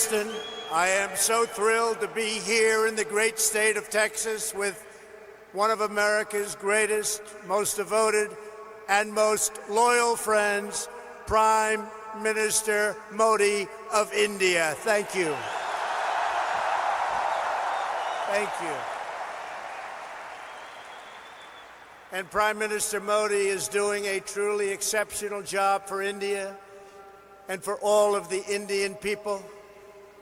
Houston. I am so thrilled to be here in the great state of Texas with one of America's greatest, most devoted, and most loyal friends, Prime Minister Modi of India. Thank you. Thank you. And Prime Minister Modi is doing a truly exceptional job for India and for all of the Indian people.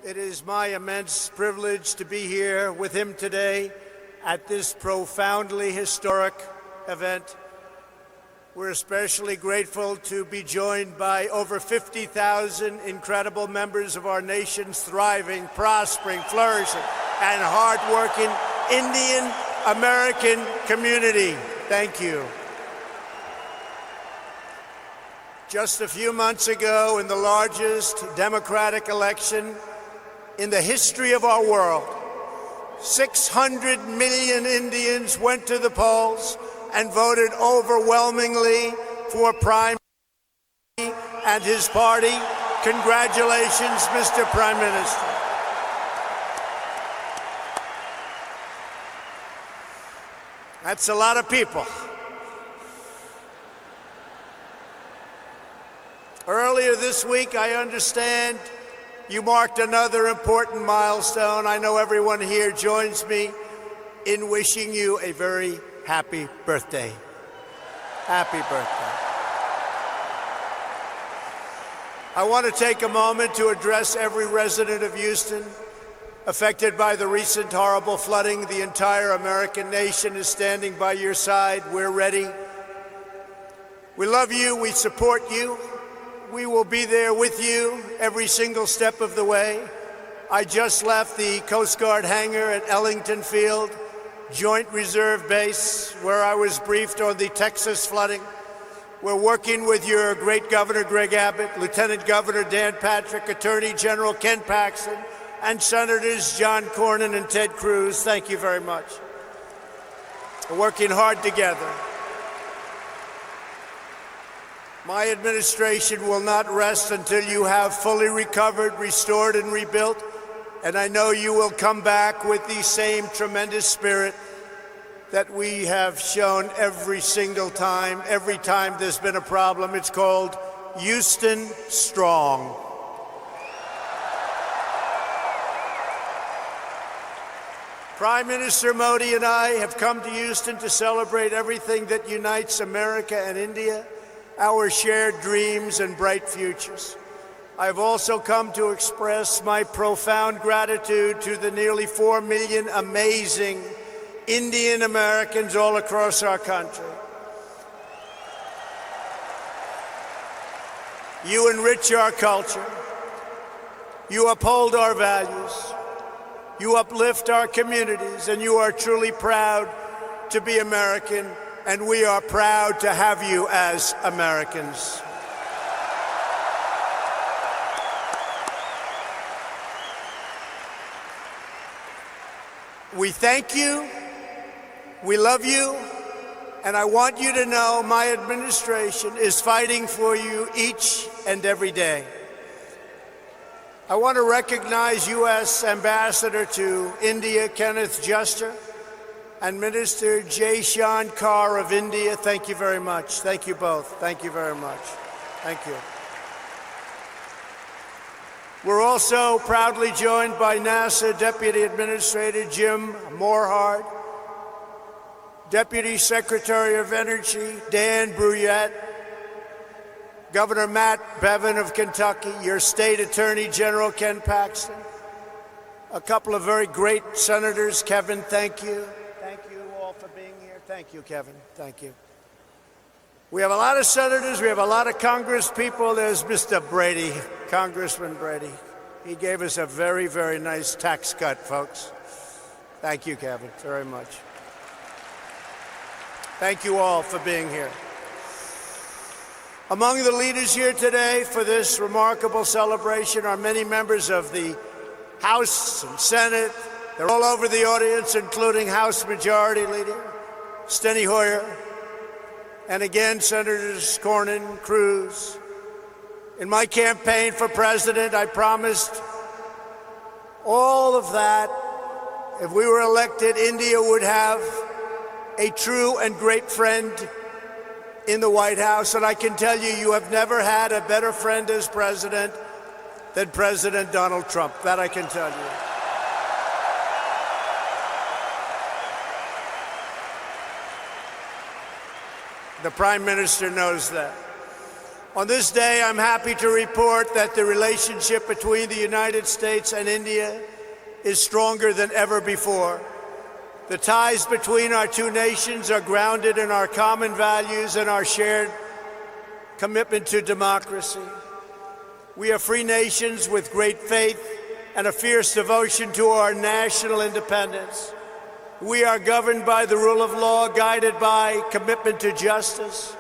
It is my immense privilege to be here with him today at this profoundly historic event. We're especially grateful to be joined by over 50,000 incredible members of our nation's thriving, prospering, flourishing, and hardworking Indian American community. Thank you. Just a few months ago, in the largest democratic election in the history of our world, 600 million Indians went to the polls and voted overwhelmingly for Prime Minister and his party. Congratulations, Mr. Prime Minister. That's a lot of people. Earlier this week, I understand you marked another important milestone. I know everyone here joins me in wishing you a very happy birthday. Happy birthday. I want to take a moment to address every resident of Houston affected by the recent horrible flooding. The entire American nation is standing by your side. We're ready. We love you. We support you. We will be there with you every single step of the way. I just left the Coast Guard hangar at Ellington Field, Joint Reserve Base, where I was briefed on the Texas flooding. We're working with your great Governor Greg Abbott, Lieutenant Governor Dan Patrick, Attorney General Ken Paxton, and Senators John Cornyn and Ted Cruz. Thank you very much. We're working hard together. My administration will not rest until you have fully recovered, restored, and rebuilt. And I know you will come back with the same tremendous spirit that we have shown every single time, every time there's been a problem. It's called Houston Strong. Prime Minister Modi and I have come to Houston to celebrate everything that unites America and India, our shared dreams and bright futures. I've also come to express my profound gratitude to the nearly 4 million amazing Indian Americans all across our country. You enrich our culture. You uphold our values. You uplift our communities, and you are truly proud to be American, and we are proud to have you as Americans. We thank you, we love you, and I want you to know my administration is fighting for you each and every day. I want to recognize U.S. Ambassador to India, Kenneth Juster, and Minister Jaishankar Carr of India. Thank you very much. Thank you both. Thank you very much. Thank you. We're also proudly joined by NASA Deputy Administrator Jim Morehart, Deputy Secretary of Energy Dan Brouillette, Governor Matt Bevin of Kentucky, your State Attorney General Ken Paxton, a couple of very great senators. Kevin, thank you. Thank you all for being here. Thank you, Kevin. Thank you. We have a lot of senators. We have a lot of Congress people. There's Mr. Brady, Congressman Brady. He gave us a very, very nice tax cut, folks. Thank you, Kevin, very much. Thank you all for being here. Among the leaders here today for this remarkable celebration are many members of the House and Senate. They're all over the audience, including House Majority Leader Steny Hoyer, and again, Senators Cornyn, Cruz. In my campaign for president, I promised All of that, if we were elected, India would have a true and great friend in the White House. And I can tell you, you have never had a better friend as president than President Donald Trump. That I can tell you. The Prime Minister knows that. On this day, I'm happy to report that the relationship between the United States and India is stronger than ever before. The ties between our two nations are grounded in our common values and our shared commitment to democracy. We are free nations with great faith and a fierce devotion to our national independence. We are governed by the rule of law, guided by commitment to justice,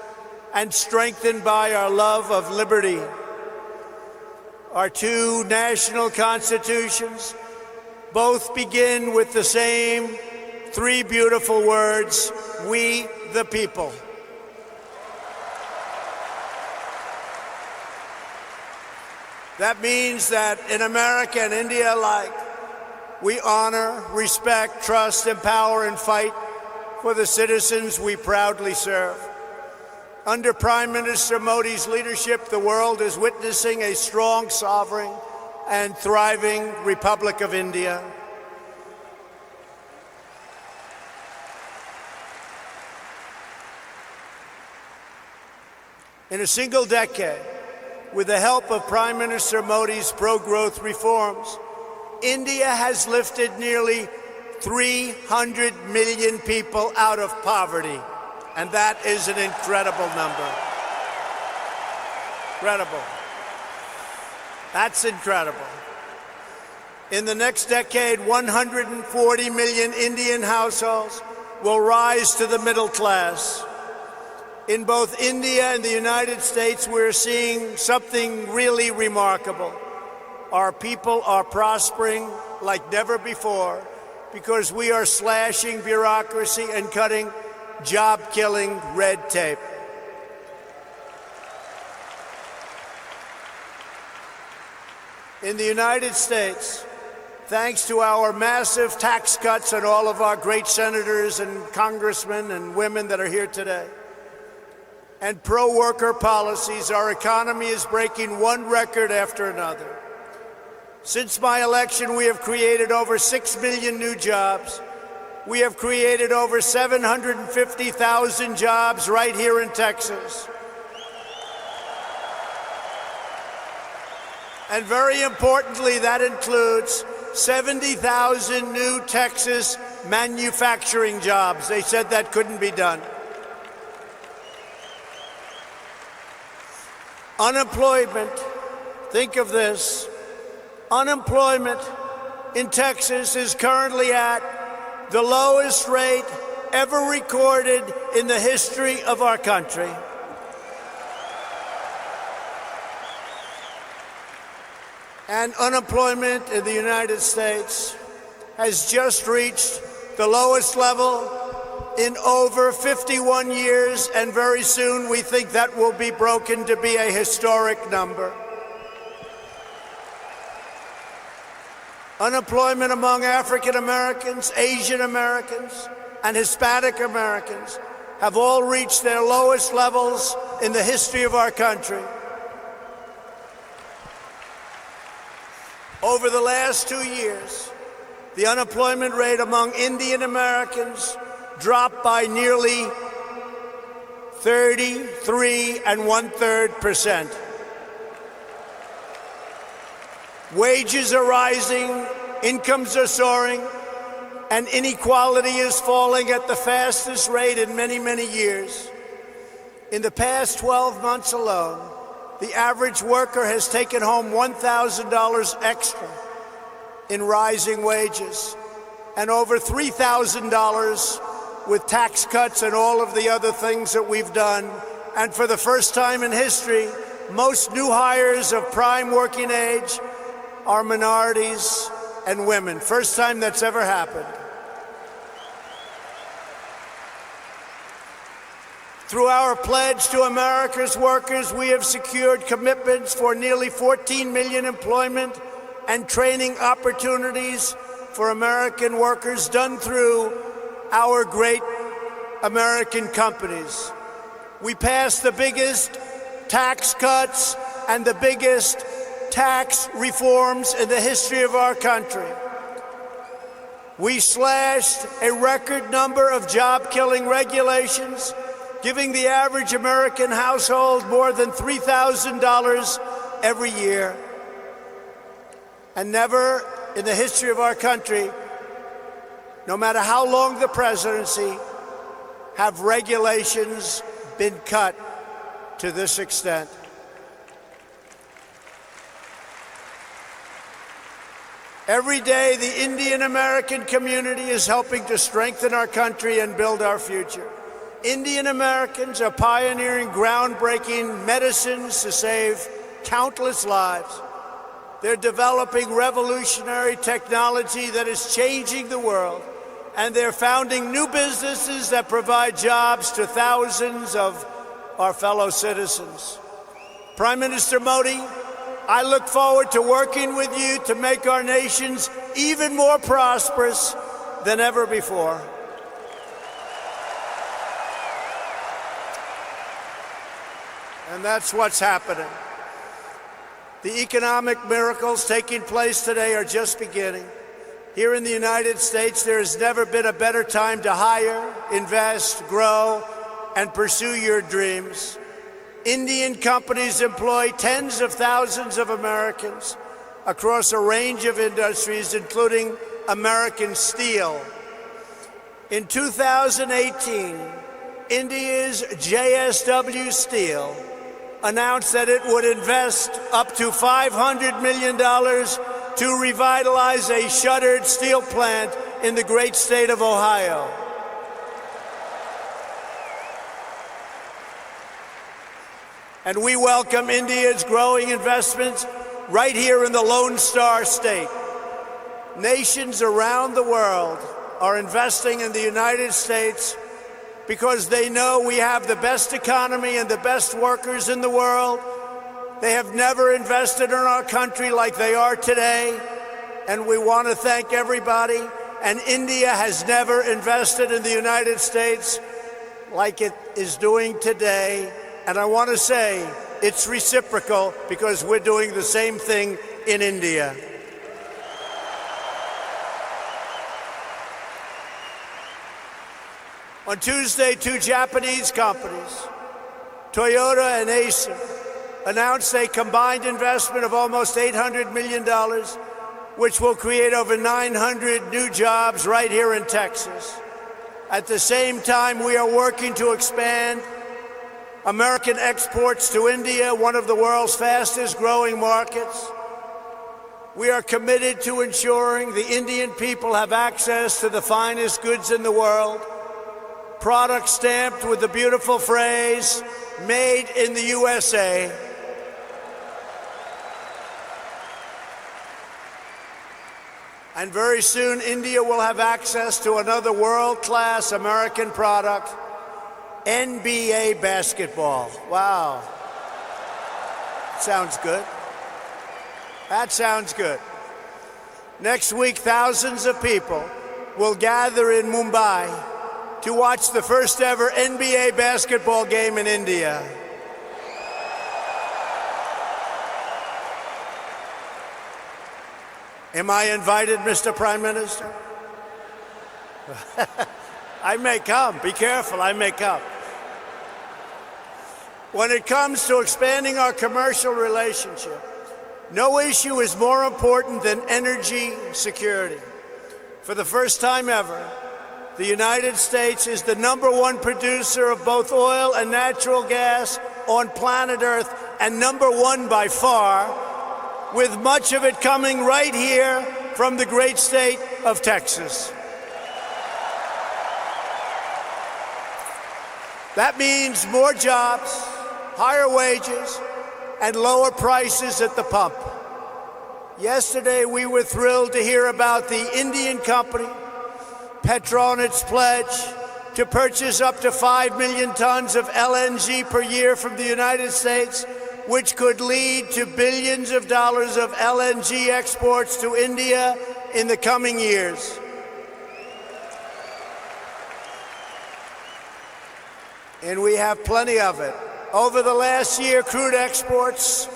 and strengthened by our love of liberty. Our two national constitutions both begin with the same three beautiful words: we the people. That means that in America and India alike, we honor, respect, trust, empower, and fight for the citizens we proudly serve. Under Prime Minister Modi's leadership, the world is witnessing a strong, sovereign, and thriving Republic of India. In a single decade, with the help of Prime Minister Modi's pro-growth reforms, India has lifted nearly 300 million people out of poverty. And that is an incredible number. Incredible. That's incredible. In the next decade, 140 million Indian households will rise to the middle class. In both India and the United States, we're seeing something really remarkable. Our people are prospering like never before because we are slashing bureaucracy and cutting job-killing red tape. In the United States, thanks to our massive tax cuts and all of our great senators and congressmen and women that are here today, and pro-worker policies, our economy is breaking one record after another. Since my election, we have created over 6 million new jobs. We have created over 750,000 jobs right here in Texas. And very importantly, that includes 70,000 new Texas manufacturing jobs. They said that couldn't be done. Unemployment, think of this, unemployment in Texas is currently at the lowest rate ever recorded in the history of our country. And unemployment in the United States has just reached the lowest level in over 51 years, and very soon we think that will be broken to be a historic number. Unemployment among African Americans, Asian Americans, and Hispanic Americans have all reached their lowest levels in the history of our country. Over the last 2 years, the unemployment rate among Indian Americans dropped by nearly 33 1/3%. Wages are rising, incomes are soaring, and inequality is falling at the fastest rate in many, many years. In the past 12 months alone, the average worker has taken home $1,000 extra in rising wages, and over $3,000 with tax cuts and all of the other things that we've done. And for the first time in history, most new hires of prime working age are minorities and women. First time that's ever happened. Through our pledge to America's workers, we have secured commitments for nearly 14 million employment and training opportunities for American workers done through our great American companies. We passed the biggest tax cuts and the biggest tax reforms in the history of our country. We slashed a record number of job-killing regulations, giving the average American household more than $3,000 every year. And never in the history of our country, no matter how long the presidency, have regulations been cut to this extent. Every day, the Indian American community is helping to strengthen our country and build our future. Indian Americans are pioneering groundbreaking medicines to save countless lives. They're developing revolutionary technology that is changing the world, and they're founding new businesses that provide jobs to thousands of our fellow citizens. Prime Minister Modi, I look forward to working with you to make our nations even more prosperous than ever before. And that's what's happening. The economic miracles taking place today are just beginning. Here in the United States, there has never been a better time to hire, invest, grow, and pursue your dreams. Indian companies employ tens of thousands of Americans across a range of industries, including American steel. In 2018, India's JSW Steel announced that it would invest up to $500 million to revitalize a shuttered steel plant in the great state of Ohio. And we welcome India's growing investments right here in the Lone Star State. Nations around the world are investing in the United States because they know we have the best economy and the best workers in the world. They have never invested in our country like they are today, and we want to thank everybody. And India has never invested in the United States like it is doing today. And I want to say it's reciprocal because we're doing the same thing in India. On Tuesday, two Japanese companies, Toyota and Acer, announced a combined investment of almost $800 million, which will create over 900 new jobs right here in Texas. At the same time, we are working to expand American exports to India, one of the world's fastest growing markets. We are committed to ensuring the Indian people have access to the finest goods in the world, products stamped with the beautiful phrase, "Made in the USA." And very soon, India will have access to another world-class American product, NBA basketball. Wow. Sounds good. That sounds good. Next week, thousands of people will gather in Mumbai to watch the first ever NBA basketball game in India. Am I invited, Mr. Prime Minister? I may come. Be careful, I may come. When it comes to expanding our commercial relationship, no issue is more important than energy security. For the first time ever, the United States is the #1 producer of both oil and natural gas on planet Earth, and #1 by far, with much of it coming right here from the great state of Texas. That means more jobs, higher wages, and lower prices at the pump. Yesterday, we were thrilled to hear about the Indian company, Petronet's pledge to purchase up to 5 million tons of LNG per year from the United States which could lead to billions of dollars of LNG exports to India in the coming years. And we have plenty of it. Over the last year, crude exports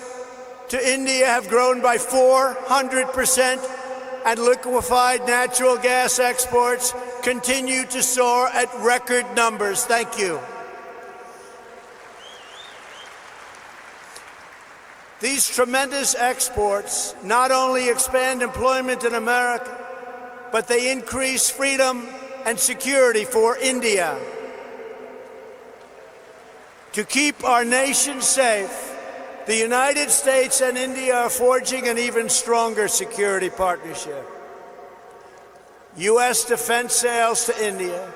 to India have grown by 400%, and liquefied natural gas exports continue to soar at record numbers. Thank you. These tremendous exports not only expand employment in America, but they increase freedom and security for India. To keep our nation safe, the United States and India are forging an even stronger security partnership. U.S. defense sales to India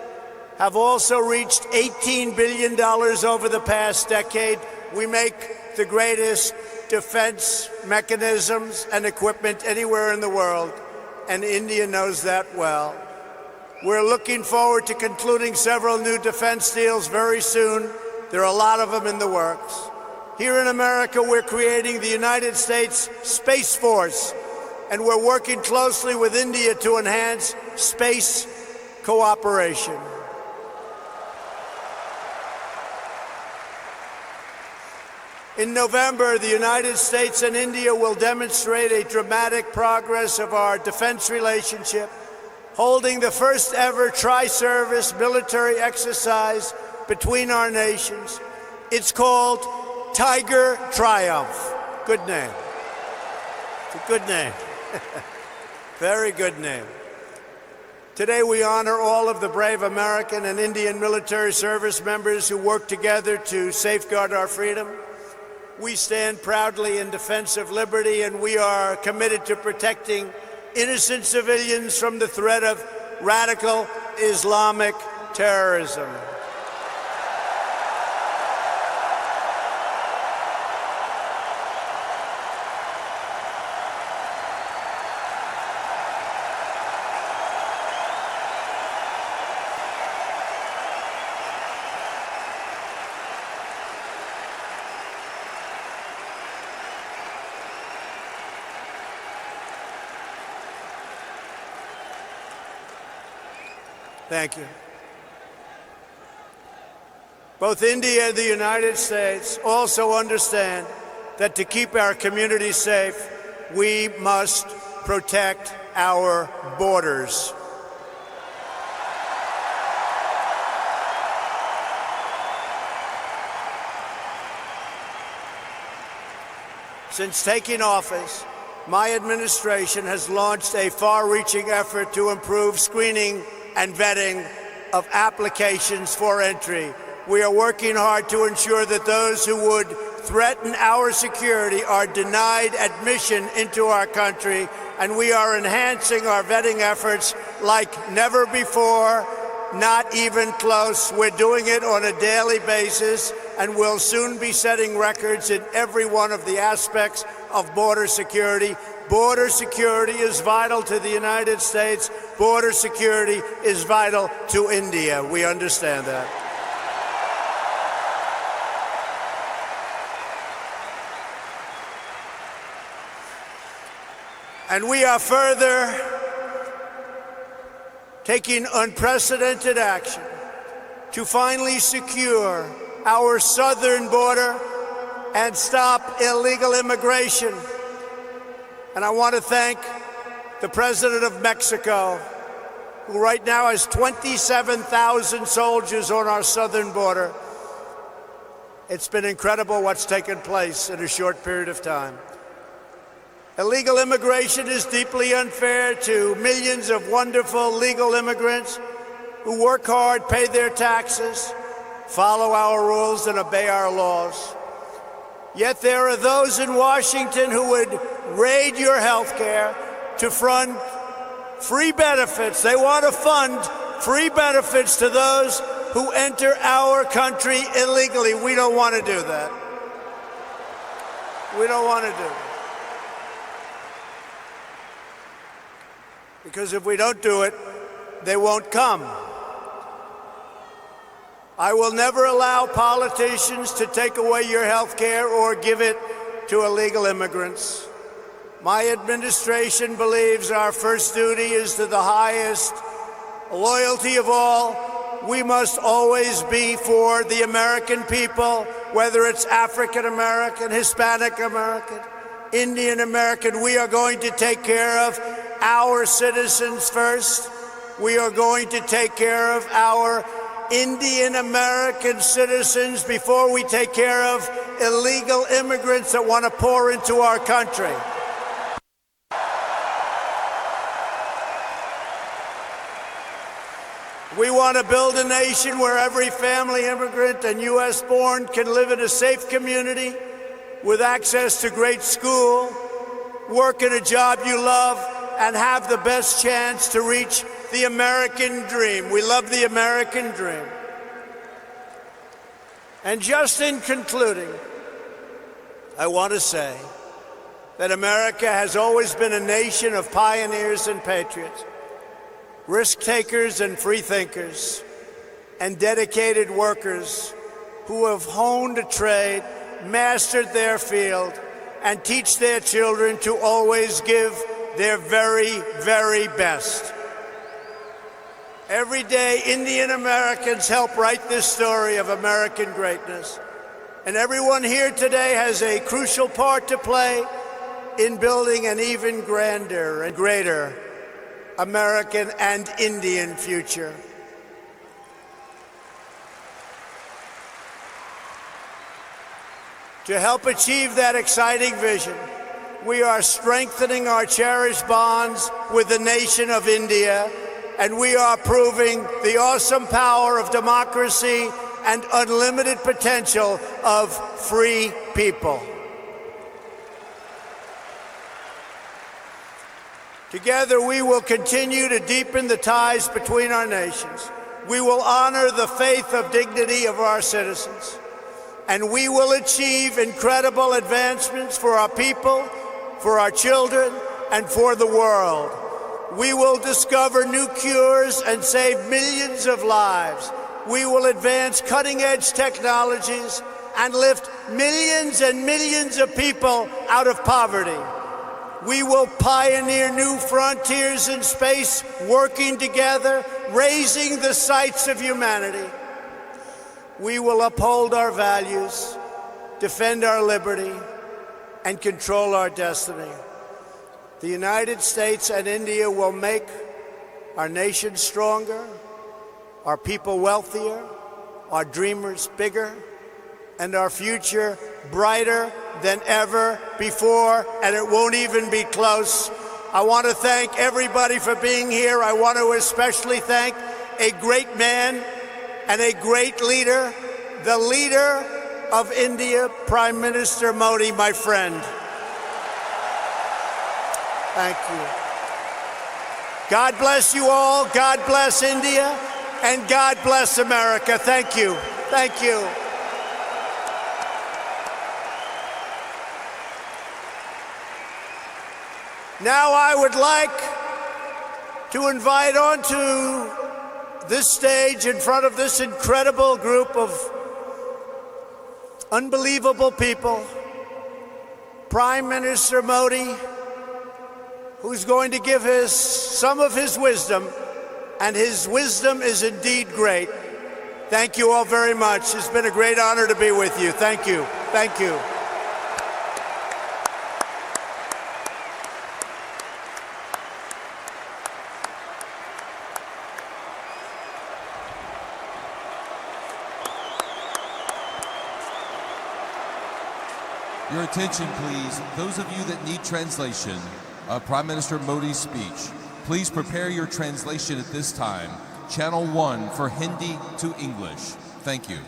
have also reached $18 billion over the past decade. We make the greatest defense mechanisms and equipment anywhere in the world, and India knows that well. We're looking forward to concluding several new defense deals very soon. There are a lot of them in the works. Here in America, we're creating the United States Space Force, and we're working closely with India to enhance space cooperation. In November, the United States and India will demonstrate a dramatic progress of our defense relationship, holding the first ever tri-service military exercise between our nations. It's called Tiger Triumph. Good name. It's a good name. Very good name. Today we honor all of the brave American and Indian military service members who work together to safeguard our freedom. We stand proudly in defense of liberty, and we are committed to protecting innocent civilians from the threat of radical Islamic terrorism. Thank you. Both India and the United States also understand that to keep our communities safe, we must protect our borders. Since taking office, my administration has launched a far-reaching effort to improve screening and vetting of applications for entry. We are working hard to ensure that those who would threaten our security are denied admission into our country, and we are enhancing our vetting efforts like never before, not even close. We're doing it on a daily basis, and we'll soon be setting records in every one of the aspects of border security. Border security is vital to the United States. Border security is vital to India. We understand that. And we are further taking unprecedented action to finally secure our southern border and stop illegal immigration. And I want to thank the President of Mexico, who right now has 27,000 soldiers on our southern border. It's been incredible what's taken place in a short period of time. Illegal immigration is deeply unfair to millions of wonderful legal immigrants who work hard, pay their taxes, follow our rules, and obey our laws. Yet there are those in Washington who would raid your health care to fund free benefits. They want to fund free benefits to those who enter our country illegally. We don't want to do that. We don't want to do it. Because if we don't do it, they won't come. I will never allow politicians to take away your health care or give it to illegal immigrants. My administration believes our first duty is to the highest loyalty of all. We must always be for the American people, whether it's African American, Hispanic American, Indian American. We are going to take care of our citizens first. We are going to take care of our Indian American citizens before we take care of illegal immigrants that want to pour into our country. We want to build a nation where every family immigrant and U.S. born can live in a safe community with access to great school, work in a job you love, and have the best chance to reach the American dream. We love the American dream. And just in concluding, I want to say that America has always been a nation of pioneers and patriots, risk-takers and free-thinkers, and dedicated workers who have honed a trade, mastered their field, and teach their children to always give their very, very best. Every day, Indian Americans help write this story of American greatness. And everyone here today has a crucial part to play in building an even grander and greater American and Indian future. To help achieve that exciting vision, we are strengthening our cherished bonds with the nation of India, and we are proving the awesome power of democracy and unlimited potential of free people. Together, we will continue to deepen the ties between our nations. We will honor the faith of dignity of our citizens, and we will achieve incredible advancements for our people, for our children, and for the world. We will discover new cures and save millions of lives. We will advance cutting-edge technologies and lift millions and millions of people out of poverty. We will pioneer new frontiers in space, working together, raising the sights of humanity. We will uphold our values, defend our liberty, and control our destiny. The United States and India will make our nation stronger, our people wealthier, our dreamers bigger, and our future brighter than ever before, and it won't even be close. I want to thank everybody for being here. I want to especially thank a great man and a great leader, the leader of India, Prime Minister Modi, my friend. Thank you. God bless you all. God bless India. And God bless America. Thank you. Thank you. Now I would like to invite onto this stage, in front of this incredible group of unbelievable people, Prime Minister Modi, who's going to give some of his wisdom, and his wisdom is indeed great. Thank you all very much. It's been a great honor to be with you. Thank you. Thank you. Your attention, please. Those of you that need translation of Prime Minister Modi's speech, please prepare your translation at this time. Channel 1 for Hindi to English. Thank you.